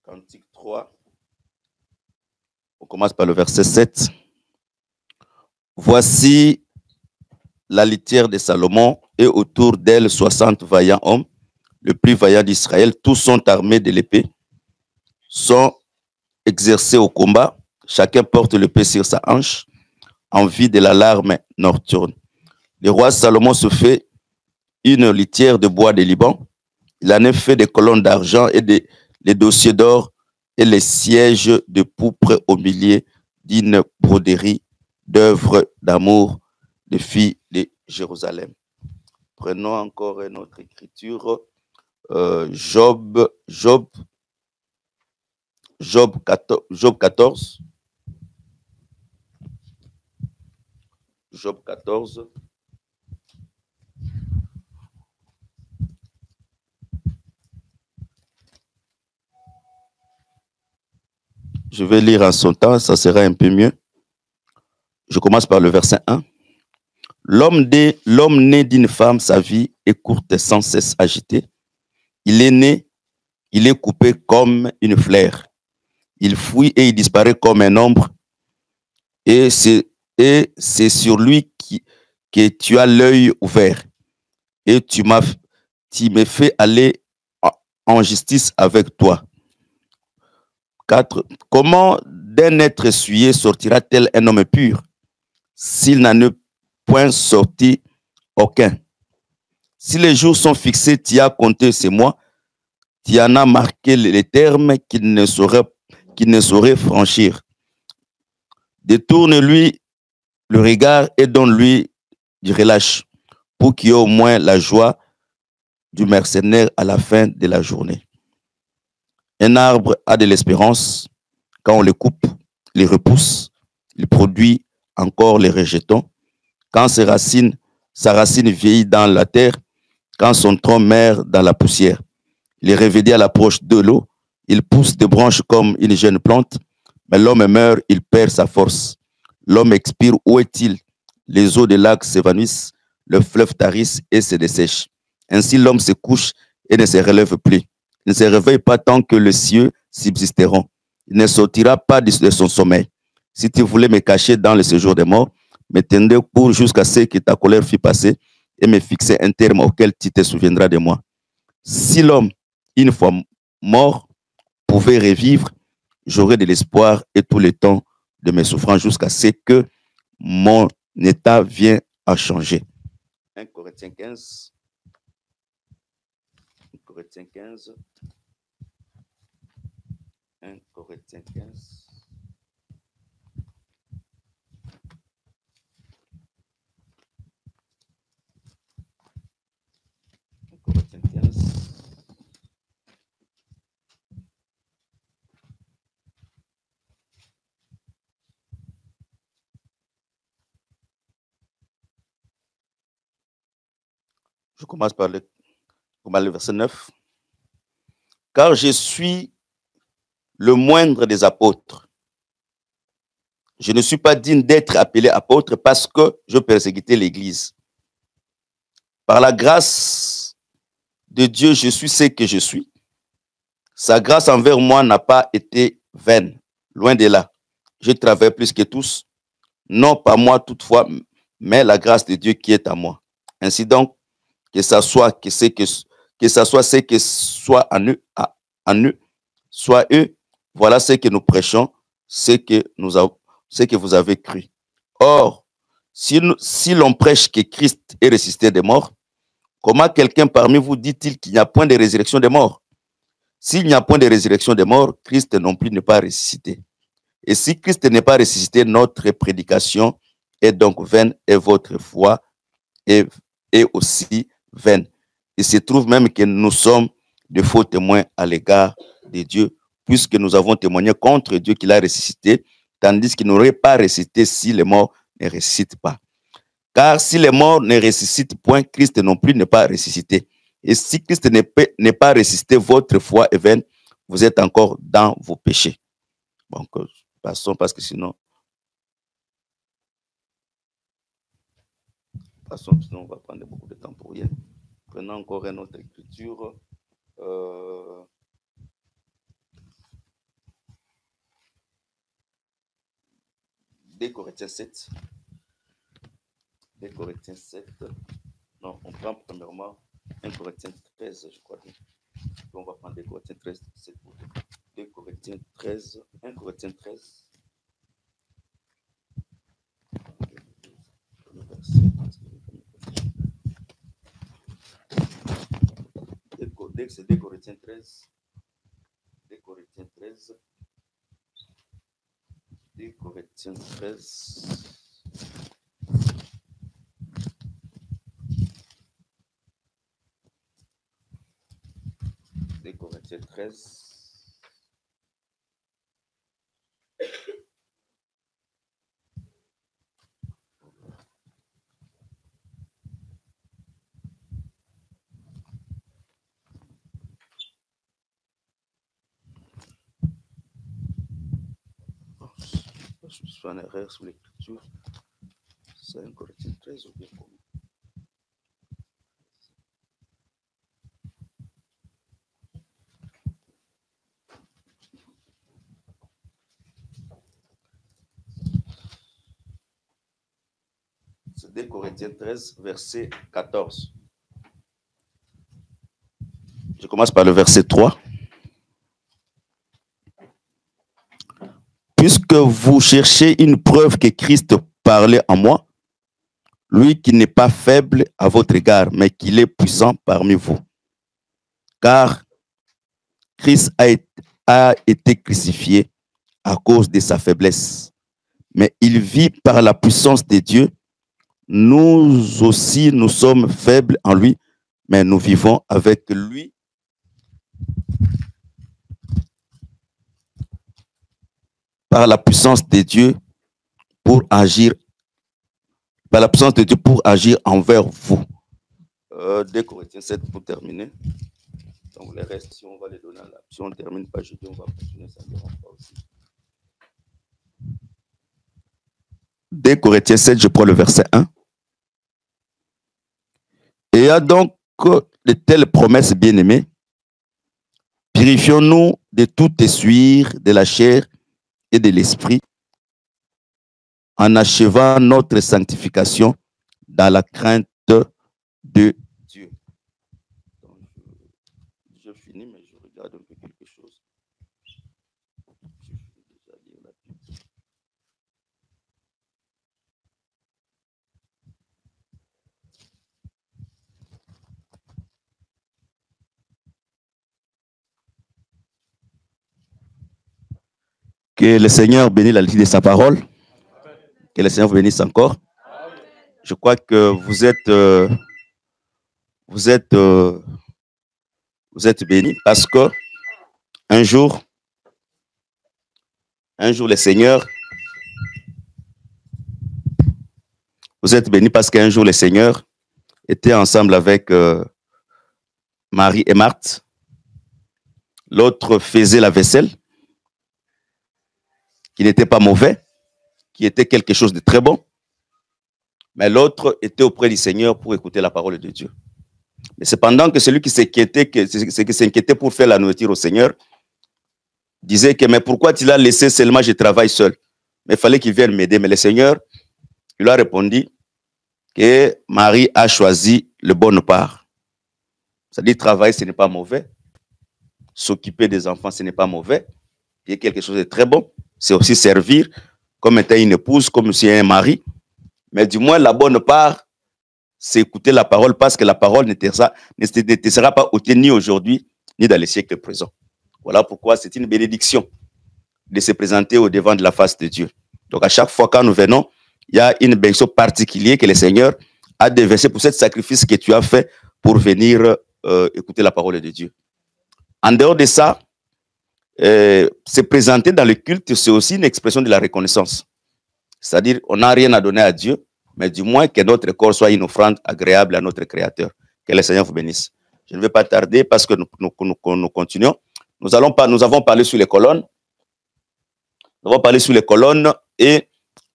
Cantique 3. On commence par le verset 7. Voici la litière de Salomon et autour d'elle 60 vaillants hommes, le plus vaillant d'Israël. Tous sont armés de l'épée, sont exercés au combat. Chacun porte l'épée sur sa hanche en vue de l'alarme nocturne. Le roi Salomon se fait une litière de bois de Liban. Il en a fait des colonnes d'argent et des dossiers d'or et les sièges de pourpre au milieu d'une broderie d'œuvres d'amour des filles de Jérusalem. Prenons encore notre écriture. Job 14. Job 14. Je vais lire en son temps, ça sera un peu mieux. Je commence par le verset 1. L'homme né d'une femme, sa vie est courte et sans cesse agitée. Il est né, il est coupé comme une fleur. Il fuit et il disparaît comme un ombre. Et c'est sur lui que tu as l'œil ouvert. Et tu me fais aller en justice avec toi. 4. Comment d'un être essuyé sortira-t-il un homme pur, s'il n'en est point sorti aucun? Si les jours sont fixés, tu as compté ces mois, tu en as marqué les termes qu'il ne saurait franchir. Détourne-lui le regard et donne-lui du relâche, pour qu'il y ait au moins la joie du mercenaire à la fin de la journée. Un arbre a de l'espérance. Quand on le coupe, il repousse, il produit encore les rejetons. Quand sa racine vieillit dans la terre, quand son tronc meurt dans la poussière, il est réveillé à l'approche de l'eau, il pousse des branches comme une jeune plante, mais l'homme meurt, il perd sa force. L'homme expire, où est-il? Les eaux des lacs s'évanouissent, le fleuve tarisse et se dessèche. Ainsi l'homme se couche et ne se relève plus. Il ne se réveille pas tant que les cieux subsisteront. Il ne sortira pas de son sommeil. Si tu voulais me cacher dans le séjour des morts, me tendez pour jusqu'à ce que ta colère fût passée et me fixer un terme auquel tu te souviendras de moi. Si l'homme, une fois mort, pouvait revivre, j'aurais de l'espoir et tout le temps de mes souffrances jusqu'à ce que mon état vienne à changer. 1 Corinthiens 15. 1 Corinthiens 15. 1 Corinthiens 15. Corinthiens 15. Je commence par le verset 9. Car je suis le moindre des apôtres. Je ne suis pas digne d'être appelé apôtre parce que je persécutais l'Église. Par la grâce de Dieu, je suis ce que je suis. Sa grâce envers moi n'a pas été vaine. Loin de là. Je travaille plus que tous. Non pas moi toutefois, mais la grâce de Dieu qui est à moi. Ainsi donc, que ça soit ce que soit en eux, soit eux, voilà ce que nous prêchons, ce que vous avez cru. Or, si l'on prêche que Christ est ressuscité des morts, comment quelqu'un parmi vous dit-il qu'il n'y a point de résurrection des morts? S'il n'y a point de résurrection des morts, Christ non plus n'est pas ressuscité. Et si Christ n'est pas ressuscité, notre prédication est donc vaine et votre foi est aussi vaine. Il se trouve même que nous sommes de faux témoins à l'égard de Dieu, puisque nous avons témoigné contre Dieu qu'il a ressuscité, tandis qu'il n'aurait pas ressuscité si les morts ne ressuscitent pas. Car si les morts ne ressuscitent point, Christ non plus n'est pas ressuscité. Et si Christ n'est pas ressuscité, votre foi est vaine, vous êtes encore dans vos péchés. Donc, passons parce que sinon on va prendre beaucoup de temps pour rien. Prenons encore une autre écriture. 2 Corinthiens 7. 2 Corinthiens 7. Non, on prend premièrement 1 Corinthiens 13, je crois. On va prendre 2 Corinthiens 13. 2 Corinthiens 13. 1 Corinthiens 13. C'est 2 Corinthiens 13. 2 Corinthiens 13. 2 Corinthiens 13. 2 Corinthiens 13. Je suis en erreur sur l'écriture. C'est 1 Corinthiens 13 ou bien comment? C'est 2 Corinthiens 13, verset 14. Je commence par le verset 3. Puisque vous cherchez une preuve que Christ parlait en moi, lui qui n'est pas faible à votre égard, mais qu'il est puissant parmi vous. Car Christ a été crucifié à cause de sa faiblesse, mais il vit par la puissance de Dieu. Nous aussi, nous sommes faibles en lui, mais nous vivons avec lui. Par la puissance de Dieu pour agir, par la puissance de Dieu pour agir envers vous. 2 Corinthiens 7 pour terminer. Donc les restes, si on va les donner à la, si on ne termine pas jeudi, on va continuer, ça ne dérange pas aussi. 2 Corinthiens 7, je prends le verset 1. Et a donc de telles promesses bien-aimées, purifions-nous de tout essuire de la chair et de l'esprit, en achevant notre sanctification dans la crainte de Dieu. Donc, je finis, mais je regarde un peu quelque chose. Je vais déjà lire la Bible. Que le Seigneur bénisse la lecture de sa parole. Que le Seigneur vous bénisse encore. Je crois que vous êtes bénis parce que un jour, le Seigneur, vous êtes bénis parce qu'un jour, le Seigneur était ensemble avec Marie et Marthe. L'autre faisait la vaisselle, qui n'était pas mauvais, qui était quelque chose de très bon. Mais l'autre était auprès du Seigneur pour écouter la parole de Dieu. Mais cependant que celui qui s'inquiétait pour faire la nourriture au Seigneur disait que mais pourquoi tu l'as laissé seulement, je travaille seul. Mais il fallait qu'il vienne m'aider. Mais le Seigneur, il lui a répondu que Marie a choisi le bonne part. C'est-à-dire travailler, ce n'est pas mauvais. S'occuper des enfants, ce n'est pas mauvais. Il y a quelque chose de très bon. C'est aussi servir comme étant une épouse, comme si un mari. Mais du moins, la bonne part, c'est écouter la parole parce que la parole ne te sera pas ôtée ni aujourd'hui, ni dans les siècles présents. Voilà pourquoi c'est une bénédiction de se présenter au devant de la face de Dieu. Donc, à chaque fois quand nous venons, il y a une bénédiction particulière que le Seigneur a déversée pour ce sacrifice que tu as fait pour venir écouter la parole de Dieu. En dehors de ça, se présenter dans le culte, c'est aussi une expression de la reconnaissance. C'est-à-dire, on n'a rien à donner à Dieu, mais du moins que notre corps soit une offrande agréable à notre Créateur. Que le Seigneur vous bénisse. Je ne vais pas tarder parce que nous continuons. Nous avons parlé sur les colonnes. Nous avons parlé sur les colonnes et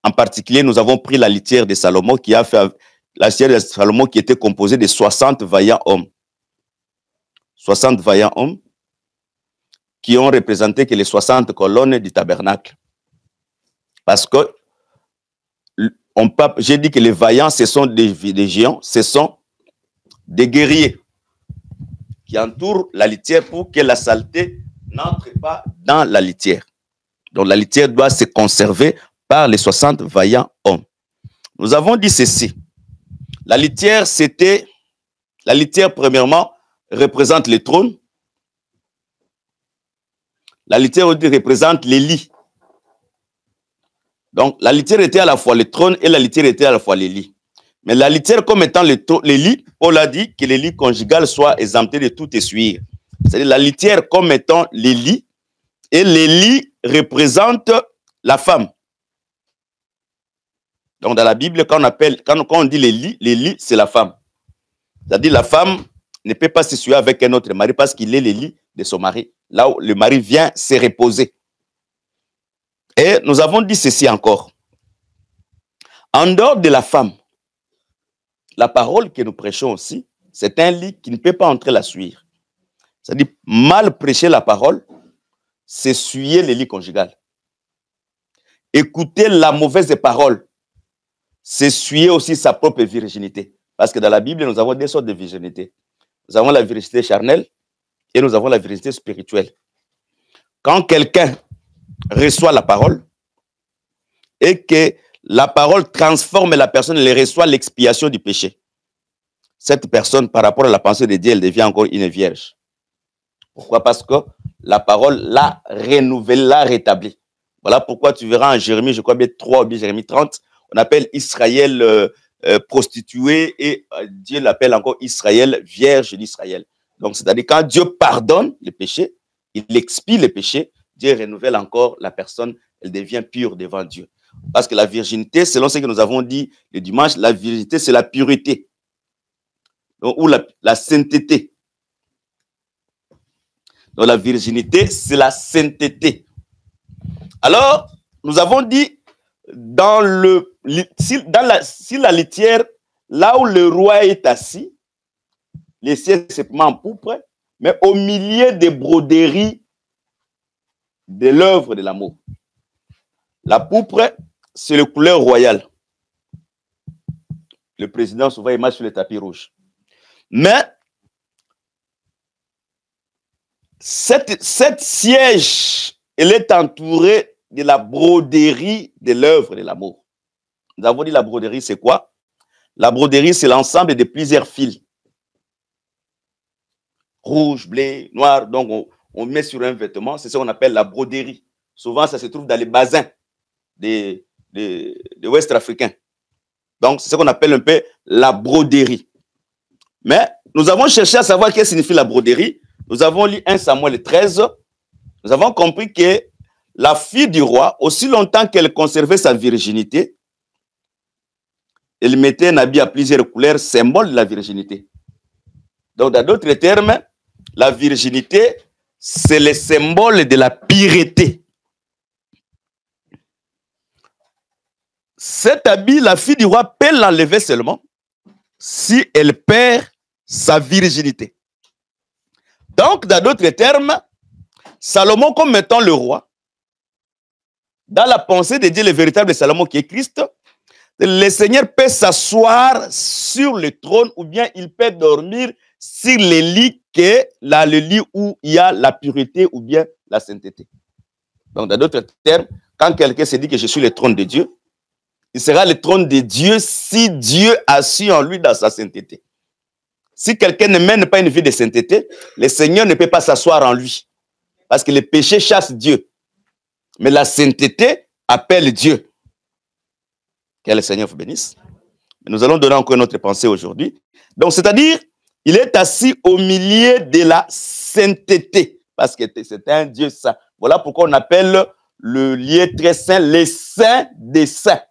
en particulier, nous avons pris la litière de Salomon qui a fait la litière de Salomon qui était composée de 60 vaillants hommes. 60 vaillants hommes qui ont représenté que les 60 colonnes du tabernacle. Parce que j'ai dit que les vaillants, ce sont des géants, ce sont des guerriers qui entourent la litière pour que la saleté n'entre pas dans la litière. Donc la litière doit se conserver par les 60 vaillants hommes. Nous avons dit ceci. La litière, premièrement, représente le trône. La litière représente les lits. Donc, la litière était à la fois le trône et la litière était à la fois les lits. Mais la litière, comme étant les lits, Paul a dit que les lits conjugales soient exemptés de tout essuyer. C'est-à-dire la litière comme étant les lits, et les lits représentent la femme. Donc, dans la Bible, quand on dit les lits, c'est la femme. C'est-à-dire la femme ne peut pas s'essuyer avec un autre mari parce qu'il est les lits de son mari. Là où le mari vient se reposer. Et nous avons dit ceci encore. En dehors de la femme, la parole que nous prêchons aussi, c'est un lit qui ne peut pas entrer la suivre. C'est-à-dire, mal prêcher la parole, c'est suyer le lit conjugal. Écouter la mauvaise parole, c'est suyer aussi sa propre virginité. Parce que dans la Bible, nous avons deux sortes de virginité. Nous avons la virginité charnelle et nous avons la virginité spirituelle. Quand quelqu'un reçoit la parole et que la parole transforme la personne, elle reçoit l'expiation du péché. Cette personne, par rapport à la pensée de Dieu, elle devient encore une vierge. Pourquoi? Parce que la parole l'a renouvelée, l'a rétablie. Voilà pourquoi tu verras en Jérémie, je crois bien 3 ou bien Jérémie 30, on appelle Israël prostituée et Dieu l'appelle encore Israël, vierge d'Israël. Donc, c'est-à-dire quand Dieu pardonne les péchés, il expie les péchés, Dieu renouvelle encore la personne, elle devient pure devant Dieu. Parce que la virginité, selon ce que nous avons dit le dimanche, la virginité, c'est la pureté. Donc, ou la sainteté. Donc, la virginité, c'est la sainteté. Alors, nous avons dit, si la litière, là où le roi est assis, les sièges simplement en pourpre, mais au milieu des broderies de l'œuvre de l'amour. La pourpre, c'est la couleur royale. Le président souvent il marche sur le tapis rouge. Mais cette siège, elle est entourée de la broderie de l'œuvre de l'amour. Nous avons dit la broderie, c'est quoi? La broderie, c'est l'ensemble de plusieurs fils. Rouge, bleu, noir. Donc, on met sur un vêtement, c'est ça qu'on appelle la broderie. Souvent, ça se trouve dans les basins des Ouest africains. Donc, c'est ce qu'on appelle un peu la broderie. Mais nous avons cherché à savoir ce que signifie la broderie. Nous avons lu 1 Samuel 13. Nous avons compris que la fille du roi, aussi longtemps qu'elle conservait sa virginité, elle mettait un habit à plusieurs couleurs, symbole de la virginité. Donc, dans d'autres termes, la virginité, c'est le symbole de la pureté. Cet habit, la fille du roi peut l'enlever seulement si elle perd sa virginité. Donc, dans d'autres termes, Salomon, comme étant le roi, dans la pensée de Dieu, le véritable Salomon qui est Christ, le Seigneur peut s'asseoir sur le trône ou bien il peut dormir sur le lit, le lit où il y a la pureté ou bien la sainteté. Donc, dans d'autres termes, quand quelqu'un se dit que je suis le trône de Dieu, il sera le trône de Dieu si Dieu assis en lui dans sa sainteté. Si quelqu'un ne mène pas une vie de sainteté, le Seigneur ne peut pas s'asseoir en lui. Parce que le péché chasse Dieu. Mais la sainteté appelle Dieu. Que le Seigneur vous bénisse. Nous allons donner encore une autre pensée aujourd'hui. Donc, c'est-à-dire, il est assis au milieu de la sainteté. Parce que c'est un Dieu saint. Voilà pourquoi on appelle le lieu très saint, les saints des saints.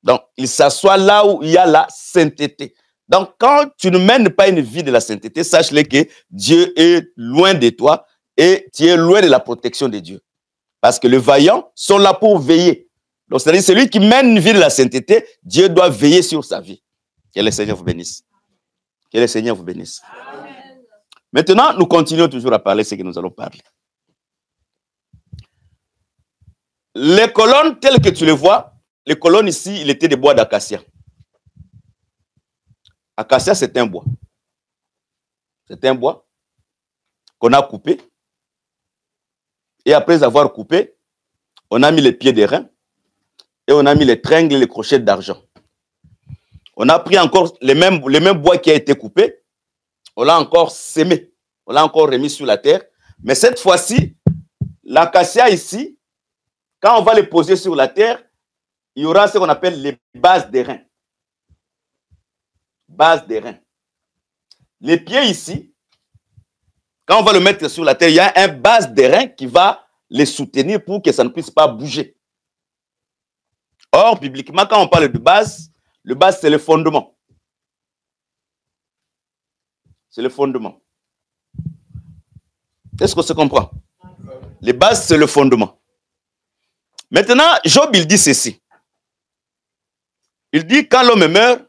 Donc, il s'assoit là où il y a la sainteté. Donc, quand tu ne mènes pas une vie de la sainteté, sache-le que Dieu est loin de toi et tu es loin de la protection de Dieu. Parce que les vaillants sont là pour veiller. Donc, c'est-à-dire, celui qui mène une vie de la sainteté, Dieu doit veiller sur sa vie. Que le Seigneur vous bénisse. Que le Seigneur vous bénisse. Amen. Maintenant, nous continuons toujours à parler ce que nous allons parler. Les colonnes telles que tu les vois, les colonnes ici, il était des bois d'acacia. Acacia, c'est un bois. C'est un bois qu'on a coupé. Et après avoir coupé, on a mis les pieds d'airain et on a mis les tringles et les crochets d'argent. On a pris encore les mêmes bois qui a été coupé, on l'a encore sémé, on l'a encore remis sur la terre. Mais cette fois-ci, l'acacia ici, quand on va les poser sur la terre, il y aura ce qu'on appelle les bases d'airain. Bases d'airain. Les pieds ici, quand on va le mettre sur la terre, il y a un base d'airain qui va les soutenir pour que ça ne puisse pas bouger. Or, bibliquement, quand on parle de base, le base, c'est le fondement. C'est le fondement. Est-ce que ça se comprend? Les bases, c'est le fondement. Maintenant, Job, il dit ceci. Il dit, quand l'homme meurt,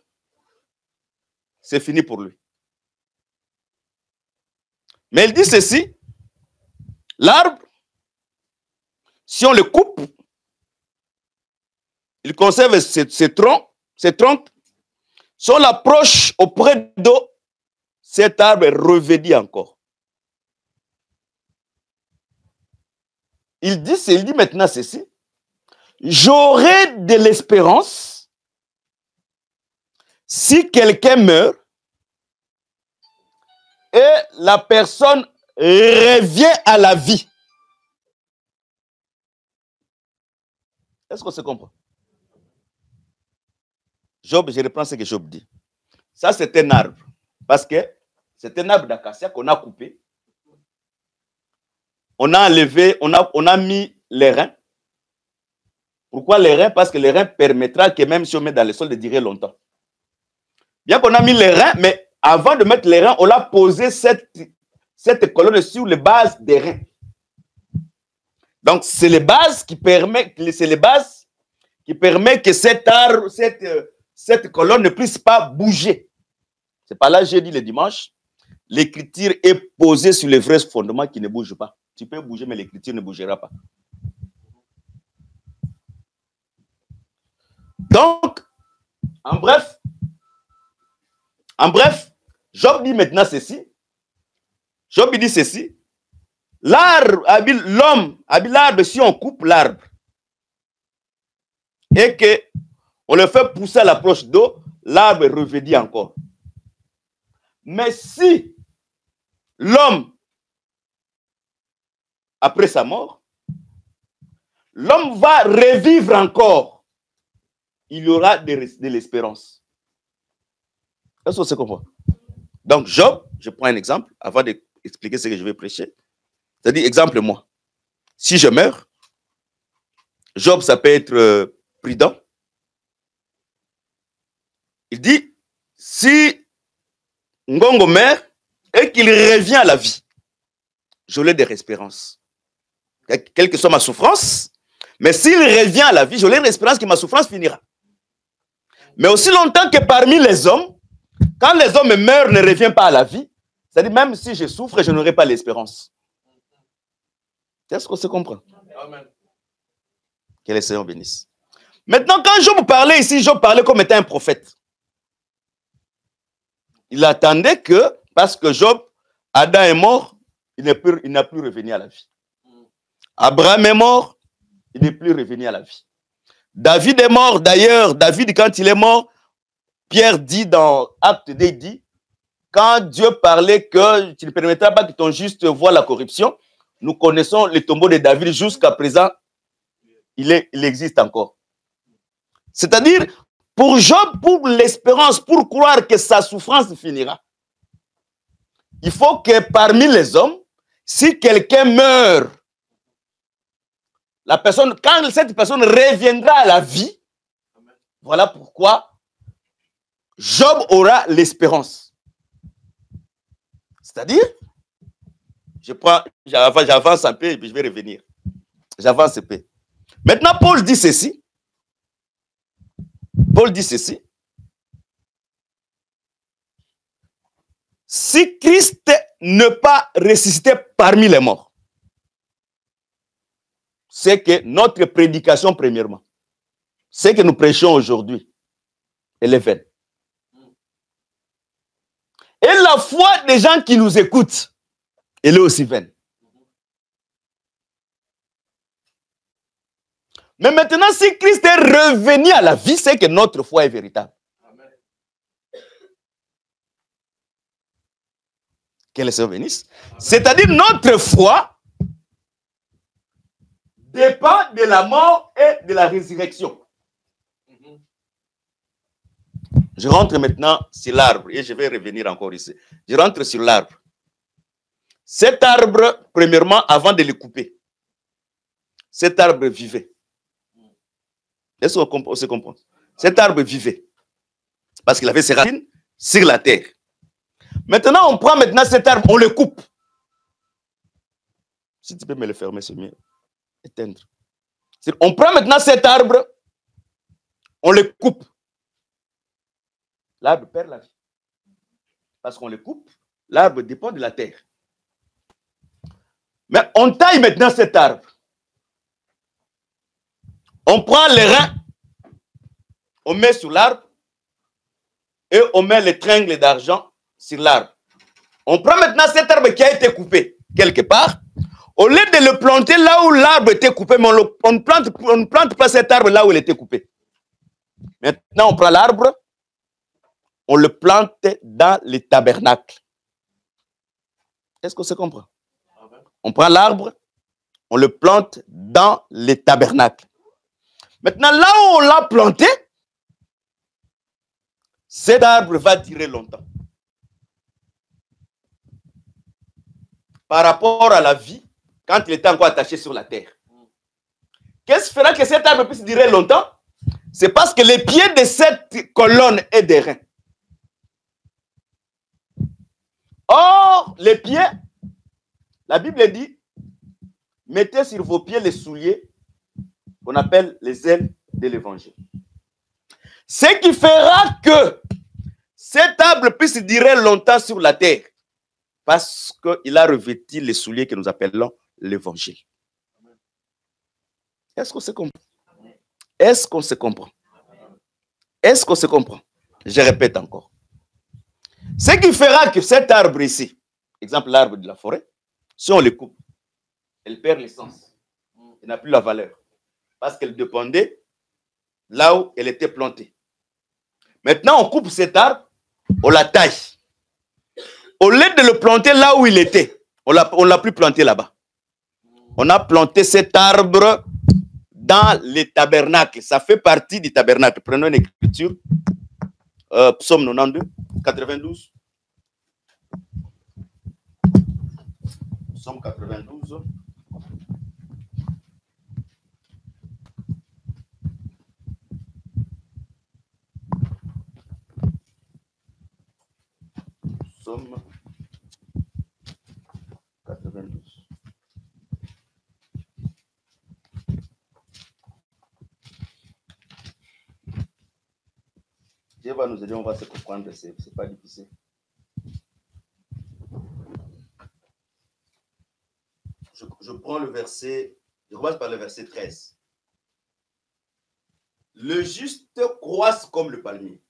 c'est fini pour lui. Mais il dit ceci, l'arbre, si on le coupe, il conserve ses troncs. Si on l'approche auprès d'eau, cet arbre revêtit encore. Il dit maintenant ceci, j'aurai de l'espérance si quelqu'un meurt et la personne revient à la vie. Est-ce qu'on se comprend? Job, je reprends ce que Job dit. Ça, c'est un arbre. Parce que c'est un arbre d'acacia qu'on a coupé. On a enlevé, on a mis les reins. Pourquoi les reins? Parce que les reins permettra que même si on met dans le sol, de durer longtemps. Bien qu'on a mis les reins, mais avant de mettre les reins, on a posé cette colonne sur les bases des reins. Donc, c'est les bases qui permettent, que cet arbre, cette colonne ne puisse pas bouger. C'est pas là, j'ai dit le dimanche, l'écriture est posée sur les vrais fondements qui ne bougent pas. Tu peux bouger, mais l'écriture ne bougera pas. Donc, en bref, Job dit maintenant ceci. Job dit ceci. L'homme, l'arbre, si on coupe l'arbre et qu'on le fait pousser à l'approche d'eau, l'arbre revêtit encore. Mais si l'homme, après sa mort, l'homme va revivre encore, il y aura de l'espérance. Est-ce que c'est comprend? Donc, Job, je prends un exemple avant d'expliquer ce que je vais prêcher. C'est-à-dire, exemple, moi. Si je meurs, Job, ça peut être prudent. Il dit, si Ngongo meurt et qu'il revient à la vie, j'aurai des espérances. Quelle que soit ma souffrance, mais s'il revient à la vie, j'aurai l'espérance que ma souffrance finira. Mais aussi longtemps que parmi les hommes, quand les hommes meurent, ne reviennent pas à la vie, c'est-à-dire même si je souffre, je n'aurai pas l'espérance. Est-ce qu'on se comprend? Amen. Que le Seigneur bénisse. Maintenant, quand Job parlait ici, Job parlait comme étant un prophète. Il attendait que, parce que Job, Adam est mort, il n'a plus revenu à la vie. Abraham est mort, il n'est plus revenu à la vie. David est mort, d'ailleurs, David, quand il est mort, Pierre dit dans Acte 2, il dit, quand Dieu parlait que tu ne permettras pas que ton juste voie la corruption, nous connaissons le tombeau de David jusqu'à présent, il existe encore. C'est-à-dire, pour Job, pour l'espérance, pour croire que sa souffrance finira, il faut que parmi les hommes, si quelqu'un meurt, quand cette personne reviendra à la vie, voilà pourquoi Job aura l'espérance. C'est-à-dire, j'avance un peu et puis je vais revenir. J'avance un peu. Maintenant, Paul dit ceci. Si Christ ne pas ressusciter parmi les morts, c'est que notre prédication, premièrement, ce que nous prêchons aujourd'hui, elle est vaine. Et la foi des gens qui nous écoutent, elle est aussi vaine. Mais maintenant, si Christ est revenu à la vie, c'est que notre foi est véritable. Amen. Que le Seigneur bénisse. C'est-à-dire notre foi dépend de la mort et de la résurrection. Je rentre maintenant sur l'arbre et je vais revenir encore ici. Je rentre sur l'arbre. Cet arbre, premièrement, avant de le couper, cet arbre vivait. Est-ce qu'on se comprend? Cet arbre vivait. Parce qu'il avait ses racines sur la terre. Maintenant, on prend maintenant cet arbre, on le coupe. Si tu peux me le fermer, c'est mieux. Éteindre. On prend maintenant cet arbre, on le coupe. L'arbre perd la vie. Parce qu'on le coupe, l'arbre dépend de la terre. Mais on taille maintenant cet arbre. On prend les reins, on met sur l'arbre et on met les tringles d'argent sur l'arbre. On prend maintenant cet arbre qui a été coupé quelque part. Au lieu de le planter là où l'arbre était coupé, mais on ne plante pas cet arbre là où il était coupé. Maintenant, on prend l'arbre, on le plante dans les tabernacles. Est-ce que ça comprend? On prend l'arbre, on le plante dans les tabernacles. Maintenant, là où on l'a planté, cet arbre va durer longtemps. Par rapport à la vie, quand il était encore attaché sur la terre. Qu'est-ce qui fera que cet arbre puisse durer longtemps? C'est parce que les pieds de cette colonne est des reins. Or, les pieds, la Bible dit, mettez sur vos pieds les souliers qu'on appelle les ailes de l'évangile. Ce qui fera que cet arbre puisse durer longtemps sur la terre, parce qu'il a revêtu les souliers que nous appelons l'évangile. Est-ce qu'on se comprend? Est-ce qu'on se comprend? Est-ce qu'on se comprend? Je répète encore. Ce qui fera que cet arbre ici, exemple l'arbre de la forêt, si on le coupe, elle perd l'essence. Elle n'a plus la valeur. Parce qu'elle dépendait là où elle était plantée. Maintenant, on coupe cet arbre, on la taille. Au lieu de le planter là où il était, on ne l'a plus planté là-bas. On a planté cet arbre dans les tabernacles. Ça fait partie du tabernacle. Prenons une écriture. Psaume 92, 92. Psaume 92. Psaume 92. Dieu va nous aider, on va se comprendre, c'est pas difficile. Je prends le verset, je commence par le verset 13. Le juste croisse comme le palmier.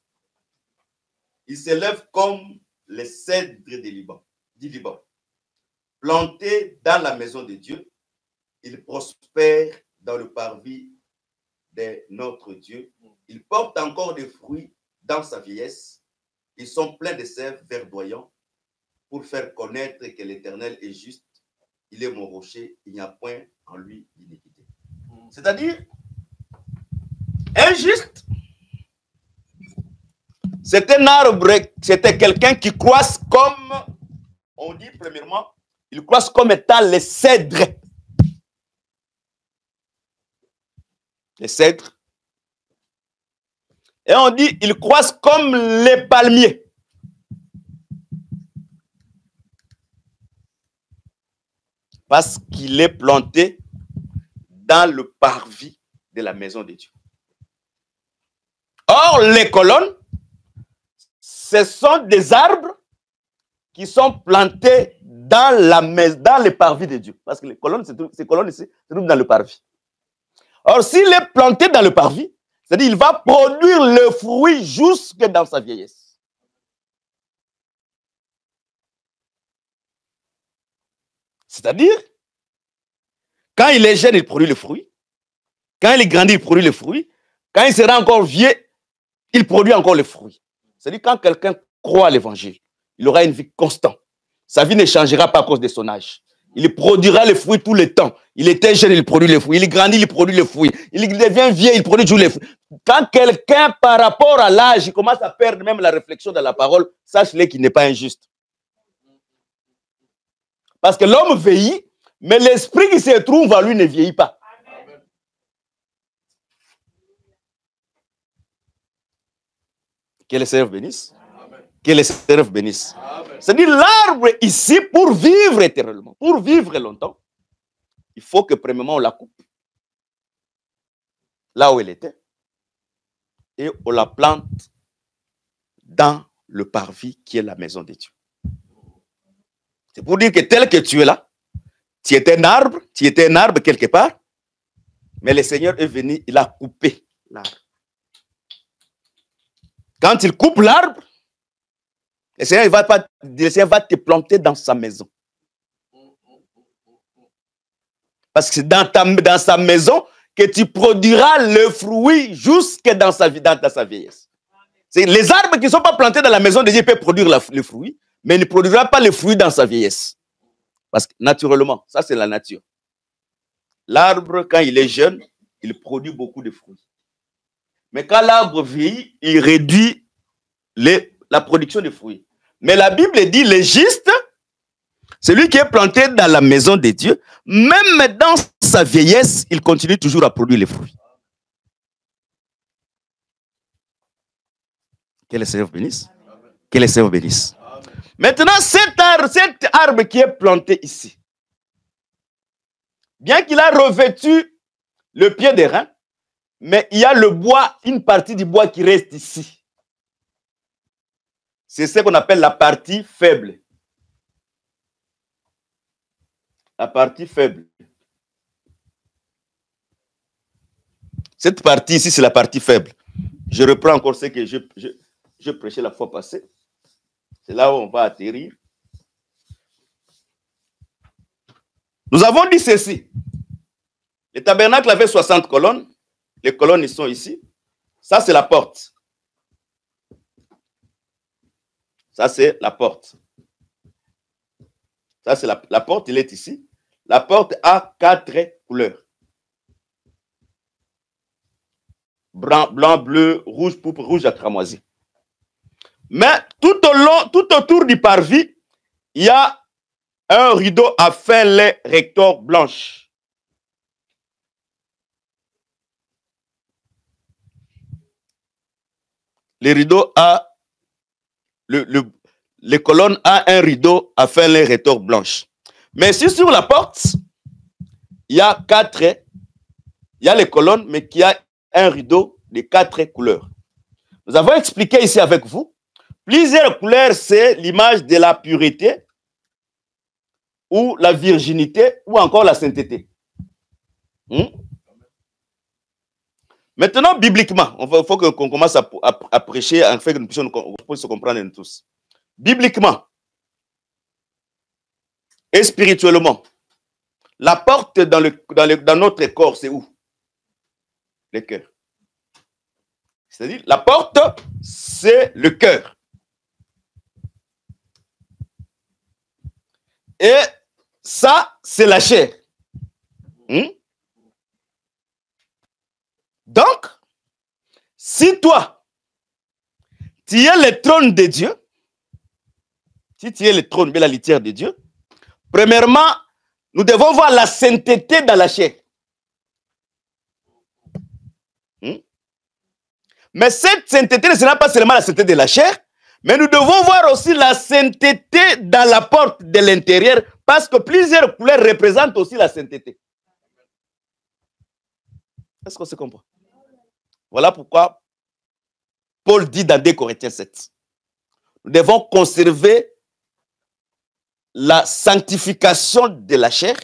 Il s'élève comme les cèdres du Liban. Planté dans la maison de Dieu, il prospère dans le parvis de notre Dieu. Il porte encore des fruits dans sa vieillesse. Ils sont pleins de sève verdoyant pour faire connaître que l'Éternel est juste. Il est mon rocher, il n'y a point en lui d'iniquité. C'est-à-dire, injuste, c'est un arbre, c'était quelqu'un qui croisse comme, on dit premièrement, il croisse comme étant les cèdres. Les cèdres. Et on dit, il croisse comme les palmiers. Parce qu'il est planté dans le parvis de la maison de Dieu. Or, les colonnes, ce sont des arbres qui sont plantés dans le parvis de Dieu. Parce que les colonnes, ces colonnes ici se trouvent dans le parvis. Or, s'il est planté dans le parvis, c'est-à-dire qu'il va produire le fruit jusque dans sa vieillesse. C'est-à-dire, quand il est jeune, il produit le fruit. Quand il grandit, il produit le fruit. Quand il sera encore vieux, il produit encore le fruit. C'est-à-dire, quand quelqu'un croit à l'évangile, il aura une vie constante. Sa vie ne changera pas à cause de son âge. Il produira le fruit tout le temps. Il était jeune, il produit le fruit. Il grandit, il produit le fruit. Il devient vieux, il produit toujours le fruit. Quand quelqu'un, par rapport à l'âge, il commence à perdre même la réflexion de la parole, sache-le qu'il n'est pas injuste. Parce que l'homme vieillit, mais l'esprit qui se trouve en lui ne vieillit pas. Que le Seigneur bénisse. Que le Seigneur bénisse. C'est-à-dire l'arbre ici, pour vivre éternellement, pour vivre longtemps, il faut que premièrement on la coupe là où elle était et on la plante dans le parvis qui est la maison de Dieu. C'est pour dire que tel que tu es là, tu étais un arbre quelque part, mais le Seigneur est venu, il a coupé l'arbre. Quand il coupe l'arbre, le Seigneur va te planter dans sa maison. Parce que c'est dans sa maison que tu produiras le fruit jusque dans sa vieillesse. Les arbres qui ne sont pas plantés dans la maison de Dieu peuvent produire le fruit, mais ne produira pas le fruit dans sa vieillesse. Parce que naturellement, ça c'est la nature. L'arbre, quand il est jeune, il produit beaucoup de fruits. Mais quand l'arbre vieillit, il réduit la production de fruits. Mais la Bible dit, le juste, celui qui est planté dans la maison de Dieu, même dans sa vieillesse, il continue toujours à produire les fruits. Que le Seigneur bénisse. Que le Seigneur bénisse. Maintenant, cet arbre qui est planté ici, bien qu'il a revêtu le pied des reins, mais il y a le bois, une partie du bois qui reste ici. C'est ce qu'on appelle la partie faible. La partie faible. Cette partie ici, c'est la partie faible. Je reprends encore ce que je prêchais la fois passée. C'est là où on va atterrir. Nous avons dit ceci. Le tabernacle avait 60 colonnes. Les colonnes, ils sont ici. Ça, c'est la porte. Ça, c'est la porte. Ça, c'est la porte, elle est ici. La porte a 4 couleurs. Blanc, bleu, rouge, pourpre, rouge à cramoisi. Mais tout autour du parvis, il y a un rideau à fin lait rector blanche. Les rideaux a les colonnes a un rideau à fin lait rector blanche. Mais si sur la porte, il y a les colonnes, mais qui a un rideau de 4 couleurs. Nous avons expliqué ici avec vous. Plusieurs couleurs, c'est l'image de la pureté ou la virginité ou encore la sainteté. Maintenant, bibliquement, il faut qu'on commence à prêcher afin que nous puissions se comprendre tous. Bibliquement et spirituellement, la porte dans notre corps, c'est où? Le cœur. C'est-à-dire, la porte, c'est le cœur. Et ça, c'est la chair. Donc, si toi, tu es le trône de Dieu, si tu es le trône, la litière de Dieu, premièrement, nous devons voir la sainteté dans la chair. Mais cette sainteté ne sera pas seulement la sainteté de la chair, mais nous devons voir aussi la sainteté dans la porte de l'intérieur, parce que plusieurs couleurs représentent aussi la sainteté. Est-ce qu'on se comprend? Voilà pourquoi Paul dit dans 2 Corinthiens 7, nous devons conserver la sanctification de la chair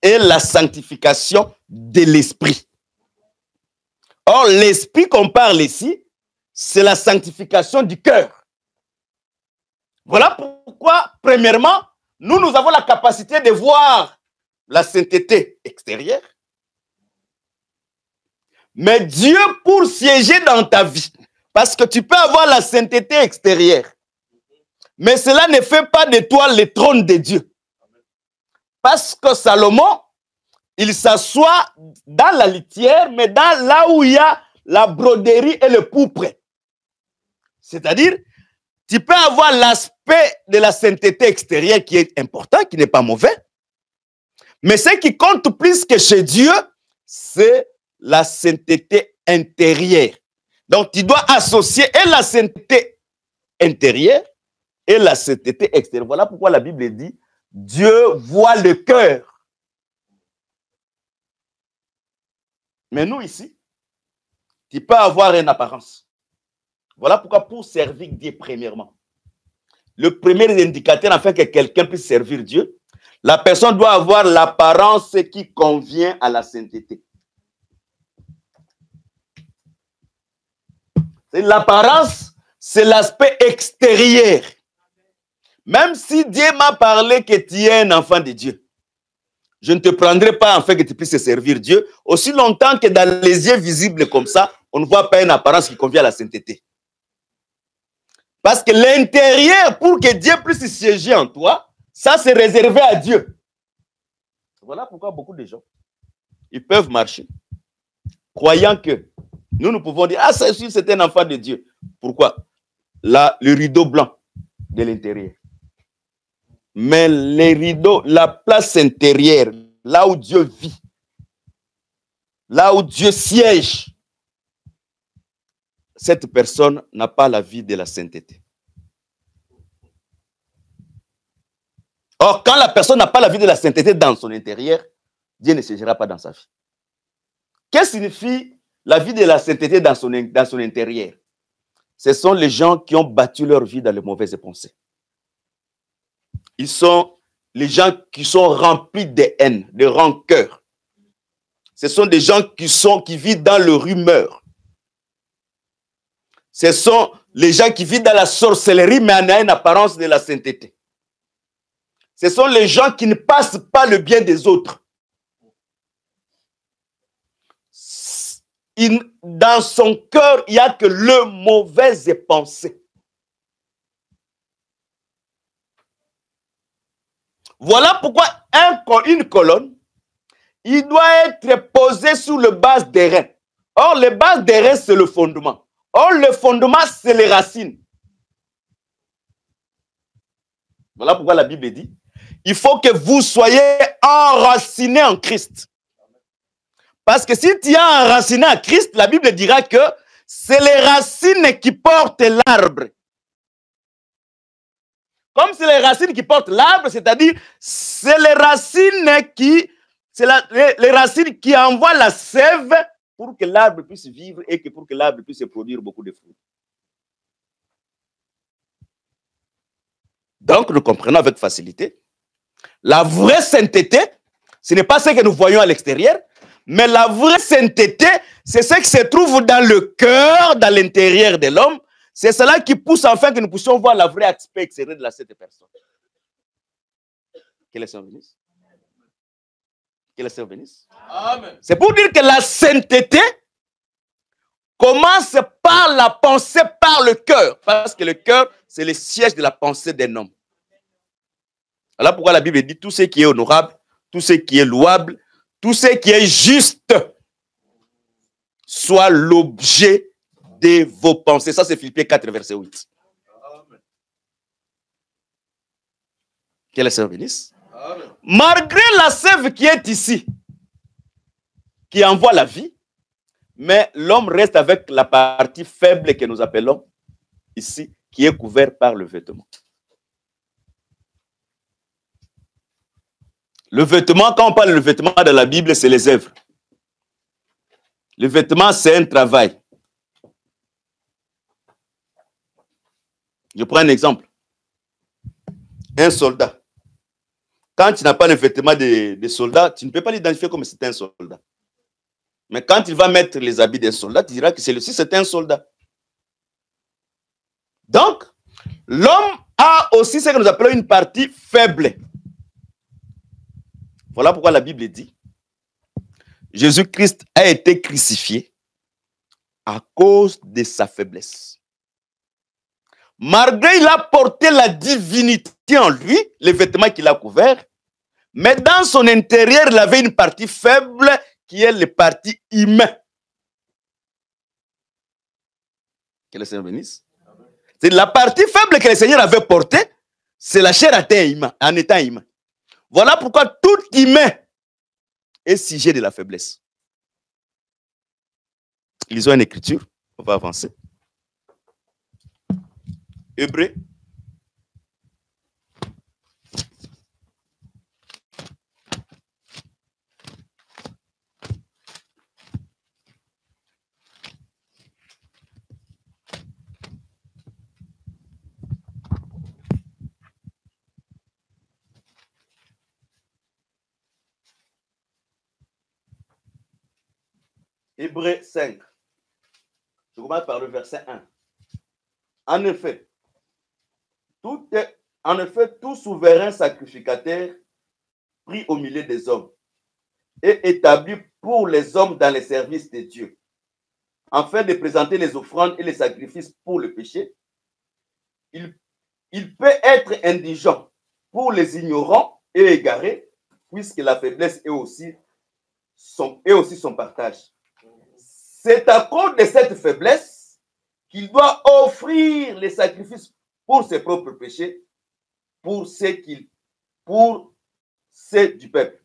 et la sanctification de l'esprit. Or, l'esprit qu'on parle ici, c'est la sanctification du cœur. Voilà pourquoi, premièrement, nous avons la capacité de voir la sainteté extérieure. Mais Dieu, pour siéger dans ta vie, parce que tu peux avoir la sainteté extérieure, mais cela ne fait pas de toi le trône de Dieu. Parce que Salomon, il s'assoit dans la litière, mais dans là où il y a la broderie et le pourpre. C'est-à-dire, tu peux avoir l'aspect de la sainteté extérieure qui est important, qui n'est pas mauvais. Mais ce qui compte plus que chez Dieu, c'est la sainteté intérieure. Donc, tu dois associer et la sainteté intérieure et la sainteté extérieure. Voilà pourquoi la Bible dit, Dieu voit le cœur. Mais nous ici, tu peux avoir une apparence. Voilà pourquoi pour servir Dieu premièrement, le premier indicateur afin que quelqu'un puisse servir Dieu, la personne doit avoir l'apparence qui convient à la sainteté. L'apparence, c'est l'aspect extérieur. Même si Dieu m'a parlé que tu es un enfant de Dieu, je ne te prendrai pas afin que tu puisses servir Dieu, aussi longtemps que dans les yeux visibles comme ça, on ne voit pas une apparence qui convient à la sainteté. Parce que l'intérieur, pour que Dieu puisse siéger en toi, ça c'est réservé à Dieu. Voilà pourquoi beaucoup de gens, ils peuvent marcher, croyant que nous pouvons dire, ah, c'est un enfant de Dieu. Pourquoi? Là, le rideau blanc de l'intérieur. Mais les rideaux, la place intérieure, là où Dieu vit, là où Dieu siège, cette personne n'a pas la vie de la sainteté. Or, quand la personne n'a pas la vie de la sainteté dans son intérieur, Dieu ne siégera pas dans sa vie. Qu'est-ce que signifie la vie de la sainteté dans son intérieur? Ce sont les gens qui ont battu leur vie dans les mauvaises pensées. Ils sont les gens qui sont remplis de haine, de rancœur. Ce sont des gens qui vivent dans le rumeur. Ce sont les gens qui vivent dans la sorcellerie, mais en a une apparence de la sainteté. Ce sont les gens qui ne passent pas le bien des autres. Dans son cœur, il n'y a que le mauvaises pensées. Voilà pourquoi une colonne, il doit être posé sur le base des reins. Or, le base des reins, c'est le fondement. Or, le fondement, c'est les racines. Voilà pourquoi la Bible dit, il faut que vous soyez enracinés en Christ. Parce que si tu es enraciné en Christ, la Bible dira que c'est les racines qui portent l'arbre. Comme c'est les racines qui portent l'arbre, c'est-à-dire c'est les racines qui envoient la sève pour que l'arbre puisse vivre et que pour que l'arbre puisse produire beaucoup de fruits. Donc, nous comprenons avec facilité. La vraie sainteté, ce n'est pas ce que nous voyons à l'extérieur, mais la vraie sainteté, c'est ce qui se trouve dans le cœur, dans l'intérieur de l'homme. C'est cela qui pousse enfin que nous puissions voir le vrai aspect extérieur de cette personne. Que le Seigneur bénisse. Que le Seigneur bénisse. Amen. C'est pour dire que la sainteté commence par la pensée, par le cœur. Parce que le cœur, c'est le siège de la pensée d'un homme. Voilà pourquoi la Bible dit tout ce qui est honorable, tout ce qui est louable, tout ce qui est juste, soit l'objet de vos pensées. Ça, c'est Philippiens 4, verset 8. Amen. Que le Seigneur bénisse. Amen. Malgré la sève qui est ici, qui envoie la vie, mais l'homme reste avec la partie faible que nous appelons ici, qui est couverte par le vêtement. Le vêtement, quand on parle de vêtement dans la Bible, c'est les œuvres. Le vêtement, c'est un travail. Je prends un exemple. un soldat. Quand tu n'as pas le vêtement de soldat, tu ne peux pas l'identifier comme c'est un soldat. Mais quand il va mettre les habits d'un soldat, tu diras que celui-ci, c'est un soldat. Donc, l'homme a aussi ce que nous appelons une partie faible. Voilà pourquoi la Bible dit, Jésus-Christ a été crucifié à cause de sa faiblesse. Malgré il a porté la divinité en lui, les vêtements qu'il a couverts, mais dans son intérieur, il avait une partie faible qui est la partie humaine. Que le Seigneur bénisse. C'est la partie faible que le Seigneur avait portée, c'est la chair en étant humain. Voilà pourquoi tout humain est sujet de la faiblesse. Lisons une écriture, on va avancer. Hébreux. Hébreux 5. Je commence par le verset 1. En effet, tout souverain sacrificateur pris au milieu des hommes et établi pour les hommes dans les services de Dieu, afin de présenter les offrandes et les sacrifices pour le péché, il peut être indigent pour les ignorants et égarés, puisque la faiblesse est aussi son partage. C'est à cause de cette faiblesse qu'il doit offrir les sacrifices pour ses propres péchés, pour ceux du peuple.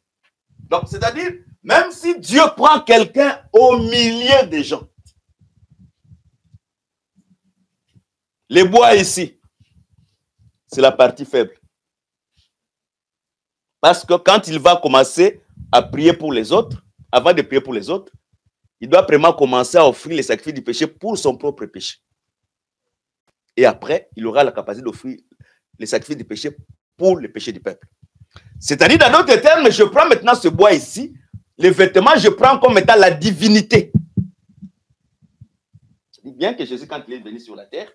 Donc, c'est-à-dire, même si Dieu prend quelqu'un au milieu des gens, les bois ici, c'est la partie faible. Parce que quand il va commencer à prier pour les autres, avant de prier pour les autres, il doit vraiment commencer à offrir les sacrifices du péché pour son propre péché. Et après, il aura la capacité d'offrir les sacrifices du péché pour le péché du peuple. C'est-à-dire, dans d'autres termes, je prends maintenant ce bois ici, les vêtements, je prends comme étant la divinité. Bien que Jésus, quand il est venu sur la terre,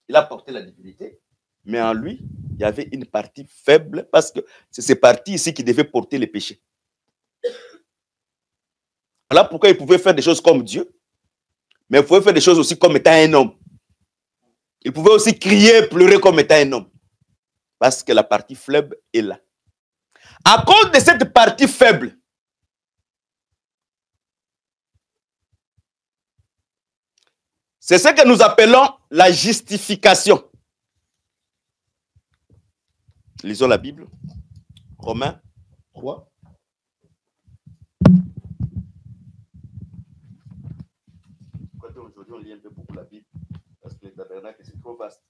il a porté la divinité, mais en lui, il y avait une partie faible, parce que c'est ces parties ici qui devaient porter les péchés. Voilà pourquoi il pouvait faire des choses comme Dieu, mais il pouvait faire des choses aussi comme étant un homme. Il pouvait aussi crier, pleurer comme étant un homme, parce que la partie faible est là. À cause de cette partie faible, c'est ce que nous appelons la justification. Lisons la Bible. Romains 3. Aujourd'hui, on lit un peu beaucoup la Bible, parce que le tabernacle, c'est trop vaste.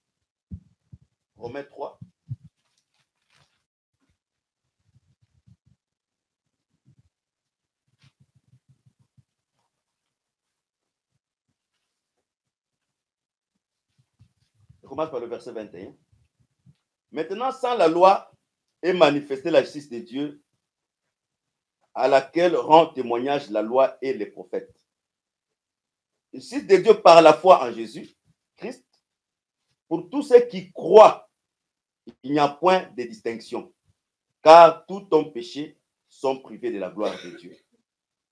Romains 3. Je commence par le verset 21. Maintenant, sans la loi est manifestée la justice de Dieu, à laquelle rend témoignage la loi et les prophètes. La justice de Dieu par la foi en Jésus-Christ, pour tous ceux qui croient, il n'y a point de distinction, car tous ont péché, sont privés de la gloire de Dieu.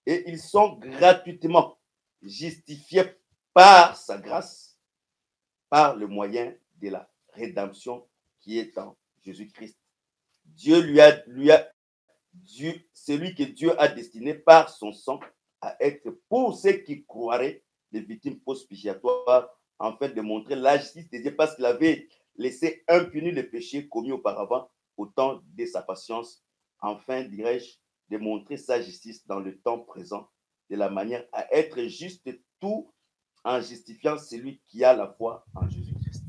Et ils sont gratuitement justifiés par sa grâce, par le moyen de la rédemption qui est en Jésus-Christ. Celui que Dieu a destiné par son sang à être pour ceux qui croiraient des victimes post-expiatoires, afin de montrer la justice de Dieu, parce qu'il avait laissé impuni les péchés commis auparavant au temps de sa patience, afin, dirais-je, de montrer sa justice dans le temps présent, de la manière à être juste tout en justifiant celui qui a la foi en Jésus-Christ.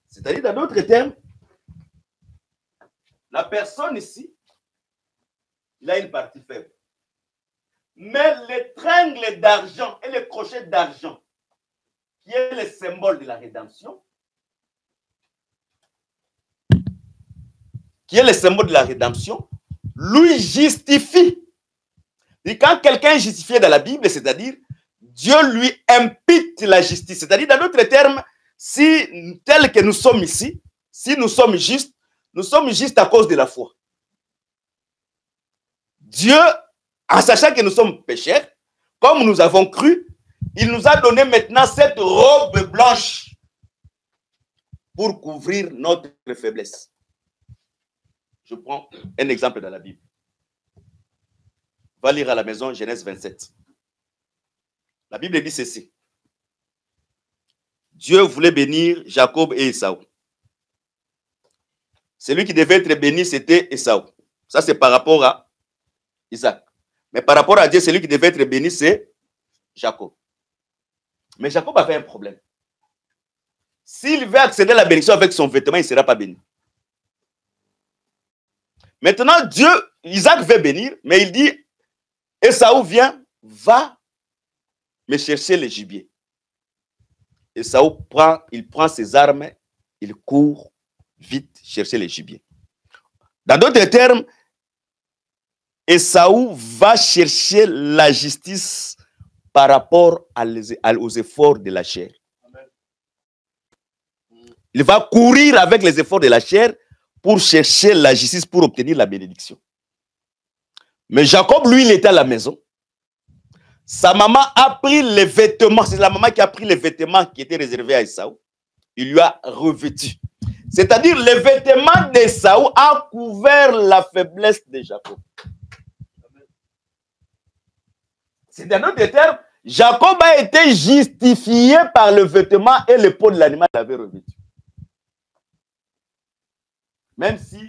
C'est-à-dire, dans d'autres termes, la personne ici, il a une partie faible. Mais les tringles d'argent et les crochets d'argent, qui est le symbole de la rédemption, qui est le symbole de la rédemption, lui justifie. Et quand quelqu'un est justifié dans la Bible, c'est-à-dire Dieu lui impute la justice. C'est-à-dire, dans d'autres termes, si tel que nous sommes ici, si nous sommes justes à cause de la foi. Dieu, en sachant que nous sommes pécheurs, comme nous avons cru, il nous a donné maintenant cette robe blanche pour couvrir notre faiblesse. Je prends un exemple dans la Bible. On va lire à la maison Genèse 27. La Bible dit ceci. Dieu voulait bénir Jacob et Ésaü. Celui qui devait être béni, c'était Ésaü. Ça, c'est par rapport à Isaac. Mais par rapport à Dieu, celui qui devait être béni, c'est Jacob. Mais Jacob avait un problème. S'il veut accéder à la bénédiction avec son vêtement, il ne sera pas béni. Maintenant, Dieu, Isaac veut bénir, mais il dit, Ésaü vient, va me chercher le gibier. Ésaü prend ses armes, il court vite chercher le gibier. Dans d'autres termes, Ésaü va chercher la justice par rapport aux efforts de la chair. Il va courir avec les efforts de la chair pour chercher la justice, pour obtenir la bénédiction. Mais Jacob, lui, il était à la maison. Sa maman a pris les vêtements. C'est la maman qui a pris les vêtements qui étaient réservés à Ésaü. Il lui a revêtu. C'est-à-dire, les vêtements d'Ésaü ont couvert la faiblesse de Jacob. C'est dans d'autres termes, Jacob a été justifié par le vêtement et le peau de l'animal qu'il avait revêtu. Même si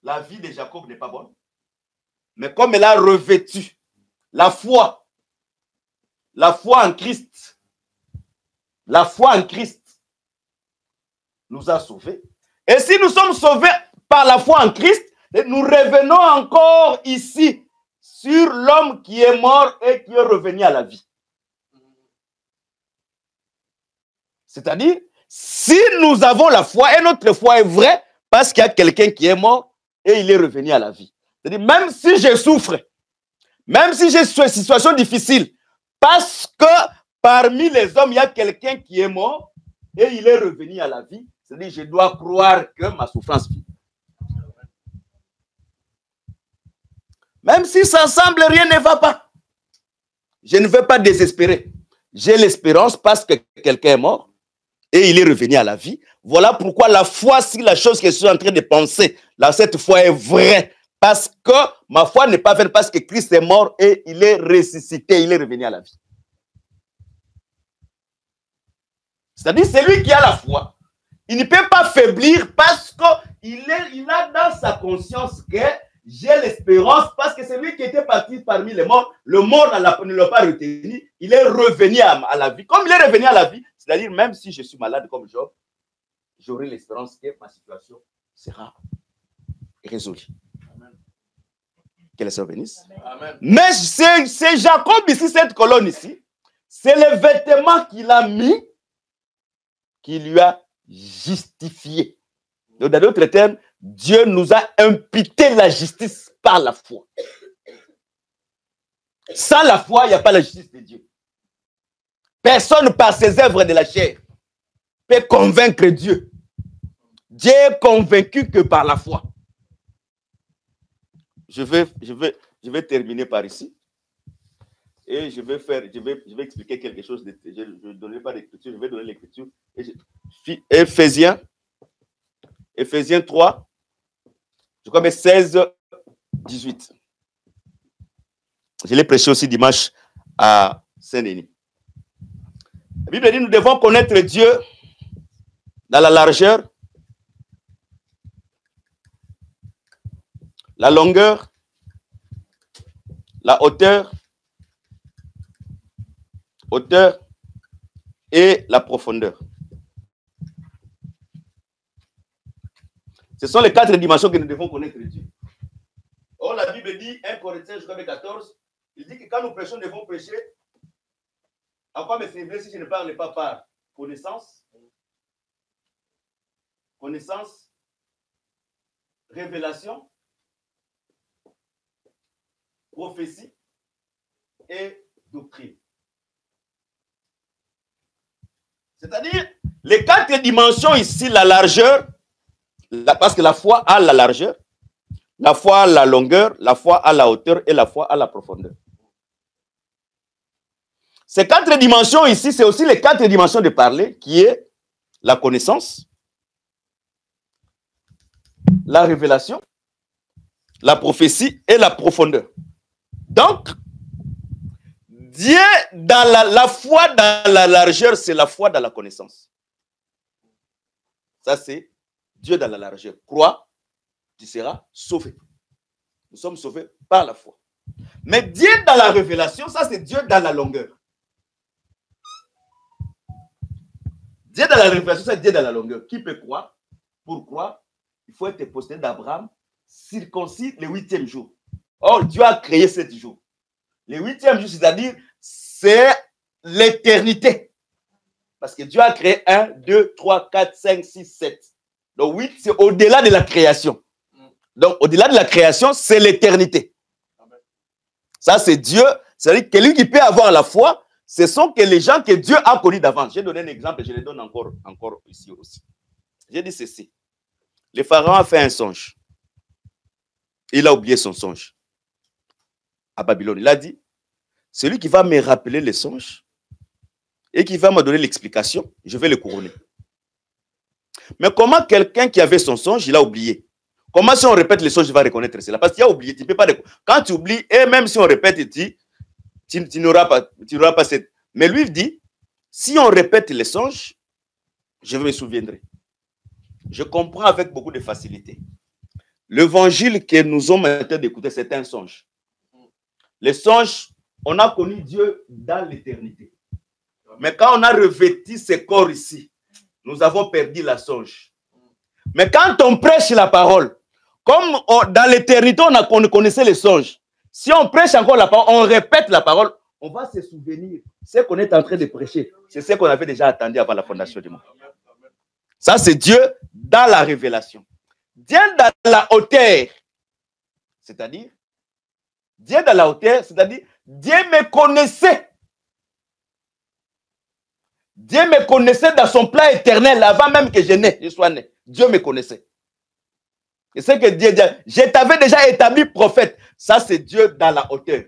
la vie de Jacob n'est pas bonne, mais comme elle a revêtu la foi en Christ, nous a sauvés. Et si nous sommes sauvés par la foi en Christ, nous revenons encore ici sur l'homme qui est mort et qui est revenu à la vie. C'est-à-dire, si nous avons la foi et notre foi est vraie, parce qu'il y a quelqu'un qui est mort et il est revenu à la vie. C'est-à-dire, même si je souffre, même si j'ai une situation difficile, parce que parmi les hommes, il y a quelqu'un qui est mort et il est revenu à la vie, c'est-à-dire, je dois croire que ma souffrance finit. Même si ça semble rien ne va pas, je ne veux pas désespérer. J'ai l'espérance parce que quelqu'un est mort et il est revenu à la vie. Voilà pourquoi la foi, si la chose que je suis en train de penser, là, cette foi est vraie. Parce que ma foi n'est pas vraie, parce que Christ est mort et il est ressuscité, il est revenu à la vie. C'est-à-dire, celui qui a la foi, il ne peut pas faiblir parce qu'il a dans sa conscience que j'ai l'espérance, parce que celui qui était parti parmi les morts, le mort ne l'a pas retenu, il est revenu à la vie. Comme il est revenu à la vie, c'est-à-dire même si je suis malade comme Job, j'aurai l'espérance que ma situation sera résolue. Amen. Que le Seigneur bénisse. Amen. Mais c'est Jacob ici, cette colonne ici, c'est le vêtement qu'il a mis qui lui a justifié. Donc, dans d'autres termes, Dieu nous a imputé la justice par la foi. Sans la foi, il n'y a pas la justice de Dieu. Personne par ses œuvres de la chair peut convaincre Dieu. Dieu est convaincu que par la foi. Je vais terminer par ici. Et je vais expliquer quelque chose. Je ne donnerai pas l'écriture, je vais donner l'écriture. Éphésiens 3, je crois que 16, 18. Je l'ai prêché aussi dimanche à Saint-Denis. La Bible dit, nous devons connaître Dieu dans la largeur, la longueur, la hauteur et la profondeur. Ce sont les 4 dimensions que nous devons connaître Dieu. Or, la Bible dit, 1 Corinthiens 14, il dit que quand nous prêchons, nous devons prêcher. À quoi me servirait si je ne parle pas par connaissance, révélation, prophétie et doctrine. C'est-à-dire, les 4 dimensions ici, la largeur, parce que la foi a la largeur, la foi a la longueur, la foi a la hauteur et la foi a la profondeur. Ces 4 dimensions ici, c'est aussi les 4 dimensions de parler, qui est la connaissance, la révélation, la prophétie et la profondeur. Donc, Dieu, dans la foi dans la largeur, c'est la foi dans la connaissance. Ça, c'est Dieu dans la largeur. Crois, tu seras sauvé. Nous sommes sauvés par la foi. Mais Dieu dans la révélation, ça, c'est Dieu dans la longueur. Dieu dans la révélation, c'est Dieu dans la longueur. Qui peut croire? Pour croire, il faut être posté d'Abraham, circoncis le 8e jour. Or, Dieu a créé 7 jours. Le 8e jour, c'est-à-dire, c'est l'éternité. Parce que Dieu a créé 1, 2, 3, 4, 5, 6, 7. Donc 8, c'est au-delà de la création. Donc, au-delà de la création, c'est l'éternité. Ça, c'est Dieu. C'est-à-dire que lui qui peut avoir la foi, ce sont que les gens que Dieu a connus d'avance. J'ai donné un exemple et je le donne encore ici aussi. J'ai dit ceci. Le pharaon a fait un songe. Il a oublié son songe. À Babylone. Il a dit, celui qui va me rappeler les songes et qui va me donner l'explication, je vais le couronner. Mais comment quelqu'un qui avait son songe, il a oublié? Comment si on répète les songes, il va reconnaître cela? Parce qu'il a oublié. Tu peux pas. Quand tu oublies, et même si on répète, tu n'auras pas cette. Mais lui, il dit, si on répète les songes, je me souviendrai. Je comprends avec beaucoup de facilité. L'évangile que nous sommes maintenant d'écouter, c'est un songe. Les songes, on a connu Dieu dans l'éternité. Mais quand on a revêtu ces corps ici, nous avons perdu la songe. Mais quand on prêche la parole, comme dans l'éternité, on connaissait les songes. Si on prêche encore la parole, on répète la parole, on va se souvenir. Ce qu'on est en train de prêcher, c'est ce qu'on avait déjà attendu avant la fondation du monde. Ça, c'est Dieu dans la révélation. Dieu dans la hauteur. C'est-à-dire, Dieu dans la hauteur, c'est-à-dire, Dieu me connaissait. Dieu me connaissait dans son plan éternel avant même que je sois né. Dieu me connaissait. Et c'est que Dieu dit, je t'avais déjà établi prophète. Ça, c'est Dieu dans la hauteur.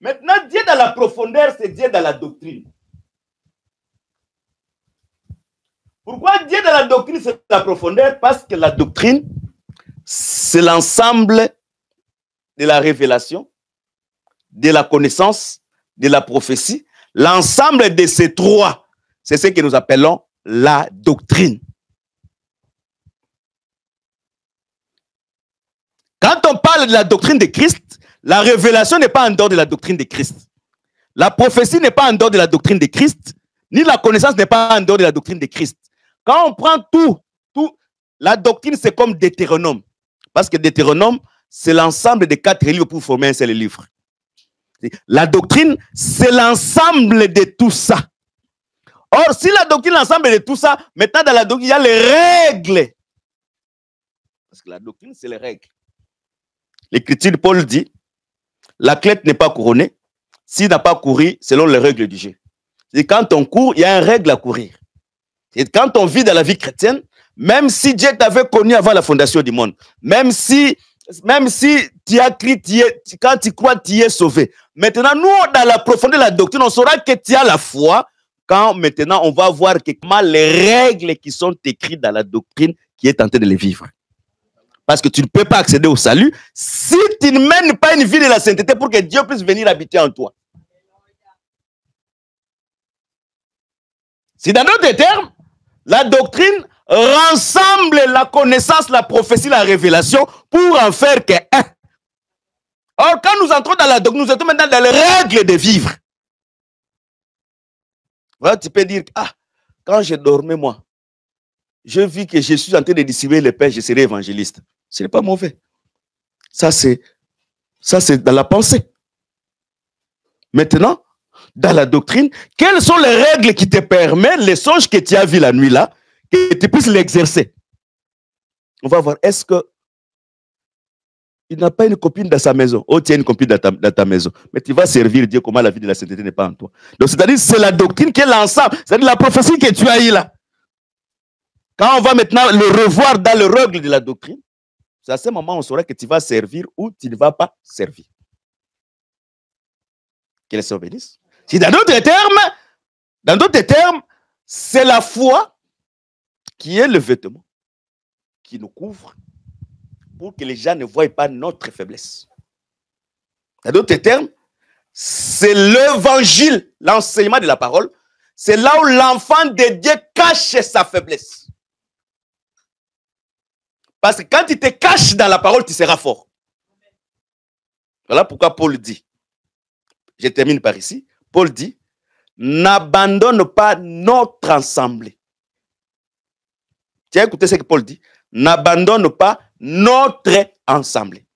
Maintenant, Dieu dans la profondeur, c'est Dieu dans la doctrine. Pourquoi Dieu dans la doctrine, c'est la profondeur? Parce que la doctrine, c'est l'ensemble de la révélation, de la connaissance, de la prophétie. L'ensemble de ces 3, c'est ce que nous appelons la doctrine. Quand on parle de la doctrine de Christ, la révélation n'est pas en dehors de la doctrine de Christ. La prophétie n'est pas en dehors de la doctrine de Christ, ni la connaissance n'est pas en dehors de la doctrine de Christ. Quand on prend tout, la doctrine, c'est comme Deutéronome. Parce que Deutéronome, c'est l'ensemble des 4 livres pour former un seul livre. La doctrine, c'est l'ensemble de tout ça. Or, si la doctrine est l'ensemble de tout ça, maintenant dans la doctrine, il y a les règles. Parce que la doctrine, c'est les règles. L'Écriture de Paul dit, l'athlète n'est pas couronné s'il n'a pas couru selon les règles du jeu. Et quand on court, il y a une règle à courir. Et quand on vit dans la vie chrétienne, même si Dieu t'avait connu avant la fondation du monde, même si tu as crié, quand tu crois, tu es sauvé. Maintenant, nous, dans la profondeur de la doctrine, on saura que tu as la foi quand maintenant on va voir comment les règles qui sont écrites dans la doctrine qui est en train de les vivre. Parce que tu ne peux pas accéder au salut si tu ne mènes pas une vie de la sainteté pour que Dieu puisse venir habiter en toi. Si dans d'autres termes, la doctrine rassemble la connaissance, la prophétie, la révélation pour en faire qu'un. Or, quand nous entrons dans la doctrine, nous sommes maintenant dans les règles de vivre. Voilà, tu peux dire, quand je dormais, moi, je vis que je suis en train de distribuer les pains, je serai évangéliste. Ce n'est pas mauvais. Ça, c'est dans la pensée. Maintenant, dans la doctrine, quelles sont les règles qui te permettent, les songes que tu as vus la nuit là, que tu puisses l'exercer? On va voir, est-ce que il n'a pas une copine dans sa maison? Oh, tu as une copine dans ta maison. Mais tu vas servir Dieu comment la vie de la sainteté n'est pas en toi. Donc, c'est-à-dire, c'est la doctrine qui est l'ensemble. C'est-à-dire la prophétie que tu as eue là. Quand on va maintenant le revoir dans le règle de la doctrine, c'est à ce moment où on saura que tu vas servir ou tu ne vas pas servir. Que le Seigneur bénisse. Si dans d'autres termes, c'est la foi qui est le vêtement qui nous couvre pour que les gens ne voient pas notre faiblesse. Dans d'autres termes, c'est l'évangile, l'enseignement de la parole. C'est là où l'enfant de Dieu cache sa faiblesse. Parce que quand tu te caches dans la parole, tu seras fort. Voilà pourquoi Paul dit, je termine par ici, Paul dit, n'abandonne pas notre assemblée. Tu as écouté ce que Paul dit? N'abandonne pas notre assemblée.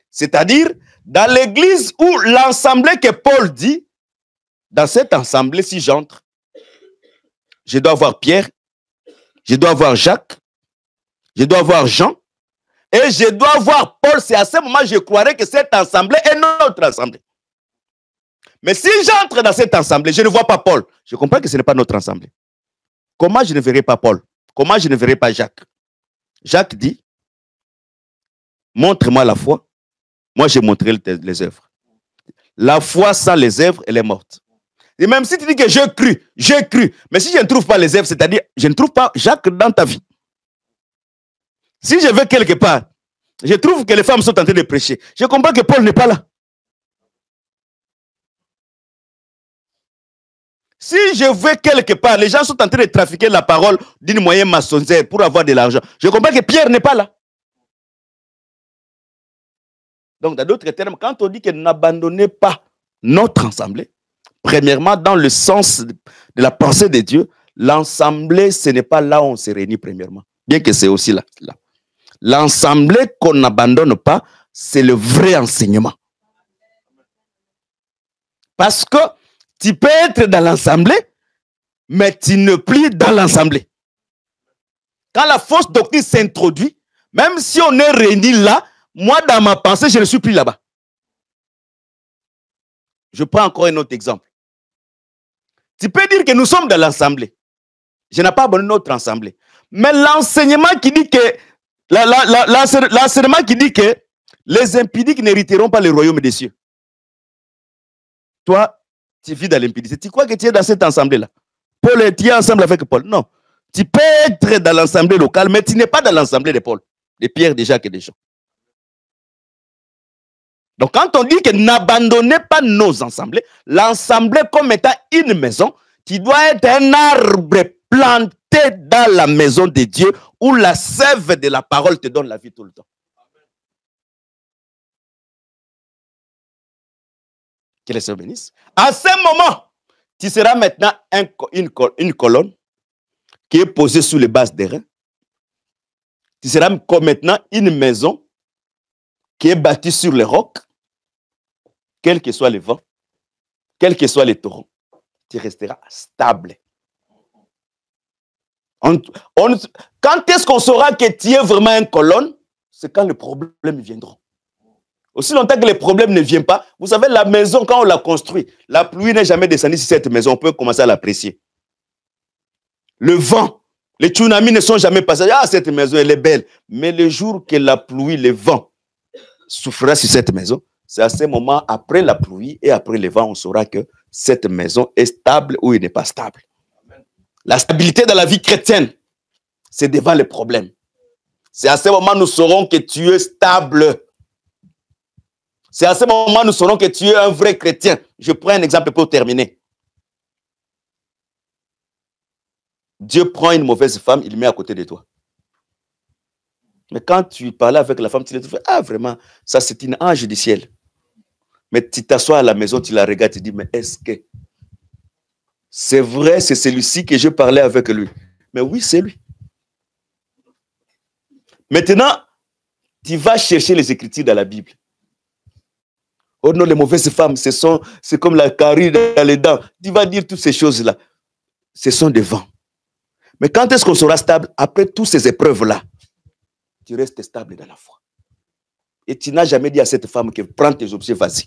C'est-à-dire, dans l'église où l'assemblée que Paul dit, dans cette assemblée, si j'entre, je dois avoir Pierre, je dois avoir Jacques, je dois avoir Jean, et je dois avoir Paul. C'est à ce moment que je croirais que cette assemblée est notre assemblée. Mais si j'entre dans cette assemblée, je ne vois pas Paul. Je comprends que ce n'est pas notre assemblée. Comment je ne verrai pas Paul? Comment je ne verrai pas Jacques? Jacques dit, montre-moi la foi, moi je montrerai les œuvres. La foi sans les œuvres, elle est morte. Et même si tu dis que j'ai cru, mais si je ne trouve pas les œuvres, c'est-à-dire, je ne trouve pas Jacques dans ta vie. Si je vais quelque part, je trouve que les femmes sont en train de prêcher. Je comprends que Paul n'est pas là. Si je vais quelque part, les gens sont en train de trafiquer la parole d'une moyenne maçonnière pour avoir de l'argent. Je comprends que Pierre n'est pas là. Donc, dans d'autres termes, quand on dit que n'abandonnez pas notre assemblée, premièrement, dans le sens de la pensée de Dieu, l'assemblée, ce n'est pas là où on se réunit premièrement. Bien que c'est aussi là. L'assemblée qu'on n'abandonne pas, c'est le vrai enseignement. Parce que tu peux être dans l'assemblée, mais tu ne plies dans l'assemblée. Quand la fausse doctrine s'introduit, même si on est réunis là, moi, dans ma pensée, je ne suis plus là-bas. Je prends encore un autre exemple. Tu peux dire que nous sommes dans l'assemblée. Je n'ai pas abandonné notre assemblée. Mais l'enseignement qui dit que, l'enseignement qui dit que les impudiques n'hériteront pas le royaume des cieux. Toi, tu vis dans l'impudicité. Tu crois que tu es dans cette assemblée-là? Paul est ensemble avec Paul. Non. Tu peux être dans l'assemblée locale, mais tu n'es pas dans l'assemblée de Paul, de Pierre, de Jacques et de Jean. Donc, quand on dit que n'abandonnez pas nos assemblées, l'assemblée comme étant une maison, qui doit être un arbre planté dans la maison de Dieu, où la sève de la parole te donne la vie tout le temps. Que le Seigneur bénisse. À ce moment, tu seras maintenant une colonne qui est posée sous les bases des reins. Tu seras comme maintenant une maison qui est bâtie sur les rocs. Quel que soit le vent, quels que soient les torrents, tu resteras stable. Quand est-ce qu'on saura que tu es vraiment une colonne? C'est quand les problèmes viendront. Aussi longtemps que les problèmes ne viennent pas, vous savez, la maison, quand on la construit, la pluie n'est jamais descendue sur cette maison, on peut commencer à l'apprécier. Le vent, les tsunamis ne sont jamais passés. Ah, cette maison, elle est belle. Mais le jour que la pluie, le vent souffrira sur cette maison, c'est à ce moment, après la pluie et après le vent, on saura que cette maison est stable ou elle n'est pas stable. Amen. La stabilité dans la vie chrétienne, c'est devant les problèmes. C'est à ce moment nous saurons que tu es stable. C'est à ce moment nous saurons que tu es un vrai chrétien. Je prends un exemple pour terminer. Dieu prend une mauvaise femme, il met à côté de toi. Mais quand tu parlais avec la femme, tu te dis, ah vraiment, ça c'est une ange du ciel. Mais tu t'assois à la maison, tu la regardes, tu dis, mais est-ce que c'est vrai, c'est celui-ci que je parlais avec lui? Mais oui, c'est lui. Maintenant, tu vas chercher les Écritures dans la Bible. Oh non, les mauvaises femmes, c'est comme la carie dans les dents. Tu vas dire toutes ces choses-là. Ce sont des vents. Mais quand est-ce qu'on sera stable? Après toutes ces épreuves-là. tu restes stable dans la foi. Et tu n'as jamais dit à cette femme que prends tes objets, vas-y.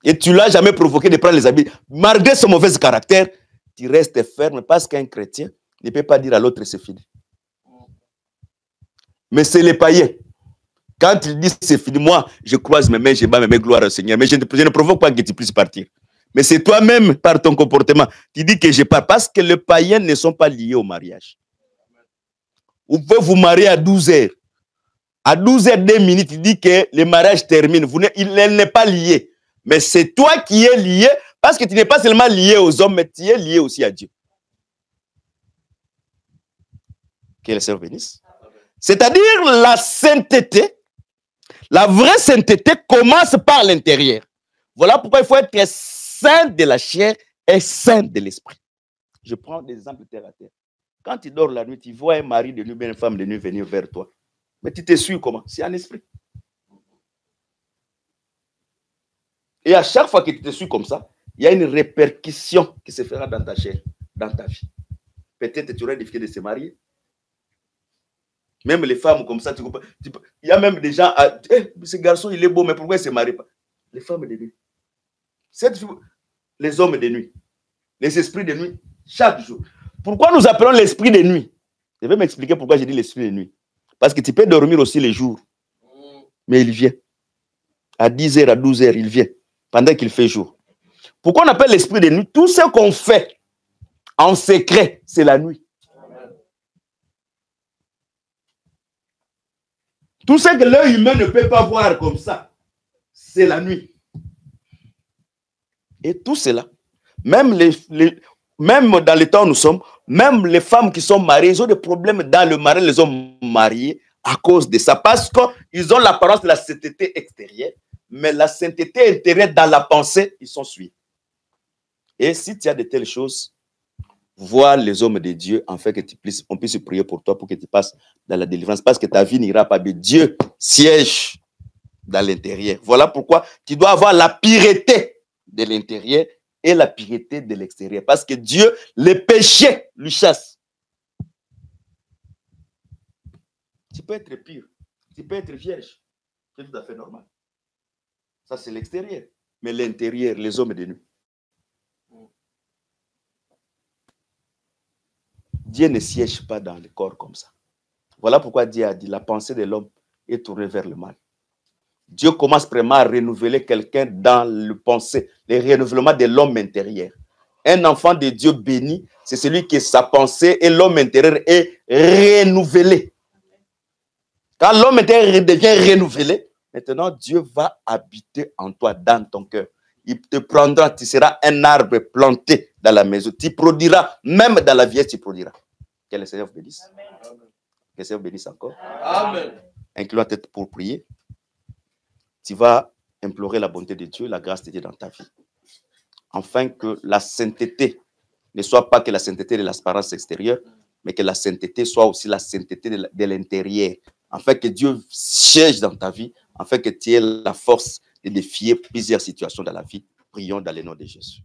Et tu ne l'as jamais provoqué de prendre les habits. Malgré son mauvais caractère, tu restes ferme parce qu'un chrétien ne peut pas dire à l'autre c'est fini. Mais c'est les païens. Quand ils disent c'est fini, moi, je croise mes mains, je bats mes mains, gloire au Seigneur. Mais je ne provoque pas que tu puisses partir. Mais c'est toi-même, par ton comportement, tu dis que je pars. Parce que les païens ne sont pas liés au mariage. Vous pouvez vous marier à 12 heures. À 12 heures, 2 minutes, il dit que le mariage termine. Il n'est pas lié. Mais c'est toi qui es lié, parce que tu n'es pas seulement lié aux hommes, mais tu es lié aussi à Dieu. Que le Seigneur bénisse. C'est-à-dire la sainteté, la vraie sainteté commence par l'intérieur. Voilà pourquoi il faut être saint de la chair et saint de l'esprit. Je prends des exemples terre à terre. Quand tu dors la nuit, tu vois un mari de nuit, une femme de nuit venir vers toi. Mais tu te suis comment? C'est un esprit. Et à chaque fois que tu te suis comme ça, il y a une répercussion qui se fera dans ta chair, dans ta vie. Peut-être tu aurais difficulté de se marier. Même les femmes comme ça, il y a même des gens, ce garçon il est beau, mais pourquoi il ne se marie pas? Les femmes de nuit. Les hommes de nuit. Les esprits de nuit, chaque jour. Pourquoi nous appelons l'esprit de nuit? Je vais m'expliquer pourquoi j'ai dit l'esprit de nuit. Parce que tu peux dormir aussi les jours. Mais il vient. À 10 heures, à 12 heures, il vient. Pendant qu'il fait jour. Pourquoi on appelle l'esprit de nuit? Tout ce qu'on fait en secret, c'est la nuit. Tout ce que l'œil humain ne peut pas voir comme ça, c'est la nuit. Et tout cela, même dans le temps où nous sommes, même les femmes qui sont mariées, ils ont des problèmes dans le mariage, les hommes mariés, à cause de ça. Parce qu'ils ont l'apparence de la sainteté extérieure, mais la sainteté intérieure dans la pensée, ils sont suivis. Et si tu as de telles choses, vois les hommes de Dieu, afin que on puisse prier pour toi, pour que tu passes dans la délivrance, parce que ta vie n'ira pas bien. Dieu siège dans l'intérieur. Voilà pourquoi tu dois avoir la pureté de l'intérieur et la pureté de l'extérieur. Parce que Dieu, le péché lui chasse. Tu peux être pur, tu peux être vierge. C'est tout à fait normal. Ça, c'est l'extérieur. Mais l'intérieur, les hommes de nuit. Dieu ne siège pas dans le corps comme ça. Voilà pourquoi Dieu a dit la pensée de l'homme est tournée vers le mal. Dieu commence vraiment à renouveler quelqu'un dans le pensée, le renouvellement de l'homme intérieur. Un enfant de Dieu béni, c'est celui qui sa pensée et l'homme intérieur est renouvelé. Quand l'homme intérieur devient renouvelé, maintenant Dieu va habiter en toi, dans ton cœur. Il te prendra, tu seras un arbre planté dans la maison. Tu produiras, même dans la vieillesse, tu produiras. Que le Seigneur vous bénisse. Amen. Que le Seigneur vous bénisse encore. Amen. Incline la tête pour prier. Tu vas implorer la bonté de Dieu, la grâce de Dieu dans ta vie. Afin que la sainteté ne soit pas que la sainteté de l'apparence extérieure, mais que la sainteté soit aussi la sainteté de l'intérieur. Afin que Dieu siège dans ta vie, afin que tu aies la force de défier plusieurs situations dans la vie. Prions dans le nom de Jésus.